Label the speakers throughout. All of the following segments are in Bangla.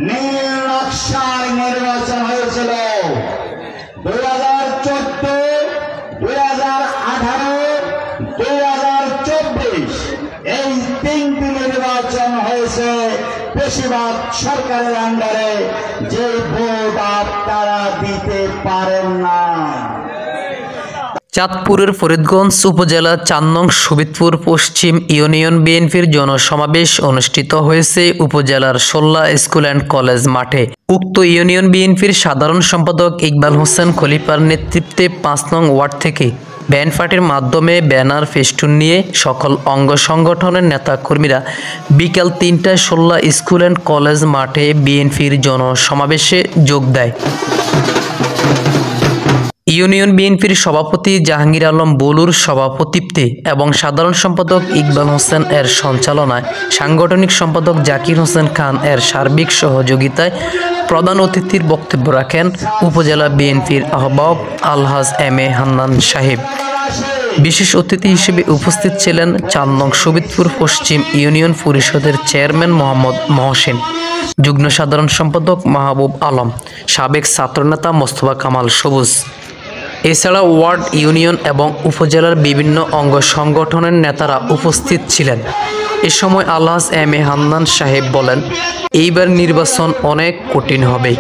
Speaker 1: নীল নকশার নির্বাচন হয়েছিল 2014, 2018, 2024 এই তিনটি নির্বাচন হয়েছে বেশিরভাগ সরকারের আন্ডারে, যে ভোট আপনারা দিতে পারেন না।
Speaker 2: চাঁদপুরের ফরিদগঞ্জ উপজেলা ৪ নং সুবিদপুর পশ্চিম ইউনিয়ন বিএনপির জনসমাবেশ অনুষ্ঠিত হয়েছে উপজেলার সোল্লা স্কুল অ্যান্ড কলেজ মাঠে। উক্ত ইউনিয়ন বিএনপির সাধারণ সম্পাদক ইকবাল হোসেন খলিফার নেতৃত্বে ৫ নং ওয়ার্ড থেকে ব্যান্ড পার্টির মাধ্যমে ব্যানার ফেস্টুন নিয়ে সকল অঙ্গ সংগঠনের নেতাকর্মীরা বিকাল ৩টায় সোল্লা স্কুল অ্যান্ড কলেজ মাঠে বিএনপির জনসমাবেশে যোগ দেয়। ইউনিয়ন বিএনপির সভাপতি জাহাঙ্গীর আলম বলুর সভাপতিত্বে এবং সাধারণ সম্পাদক ইকবাল হোসেন এর সঞ্চালনায়, সাংগঠনিক সম্পাদক জাকির হোসেন খান এর সার্বিক সহযোগিতায় প্রধান অতিথির বক্তব্য রাখেন উপজেলা বিএনপির আহ্বায়ক আলহাজ এম এ হান্নান সাহেব। বিশেষ অতিথি হিসেবে উপস্থিত ছিলেন ৪ নং সুবিদপুর পশ্চিম ইউনিয়ন পরিষদের চেয়ারম্যান মোহাম্মদ মহসিন, যুগ্ম সাধারণ সম্পাদক মাহবুব আলম, সাবেক ছাত্রনেতা মোস্তফা কামাল সবুজ। এছাড়া ওয়ার্ড, ইউনিয়ন এবং উপজেলার বিভিন্ন অঙ্গ সংগঠনের নেতারা উপস্থিত ছিলেন। এ সময় আলহাজ এম এ হান্নান সাহেব বলেন, এইবার নির্বাচন অনেক কঠিন হবে।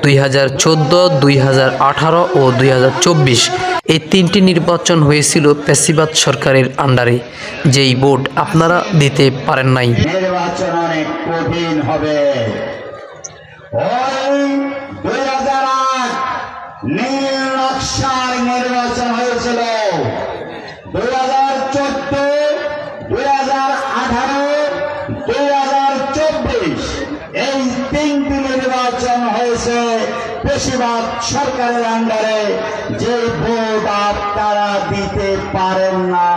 Speaker 2: 2014, 2018 ও 2024 এই তিনটি নির্বাচন হয়েছিল ফ্যাসিবাদ সরকারের আন্ডারে, যেই ভোট আপনারা দিতে পারেন নাই।
Speaker 1: নির্বাচন অনেক কঠিন হবে। 2008 নীল নকশার নির্বাচন হয়েছিল 2014, 2018, 2024 এই তিনটি নির্বাচন হয়েছে বেশিরভাগ সরকারের আন্ডারে, যে ভোট আপনারা দিতে পারেন না।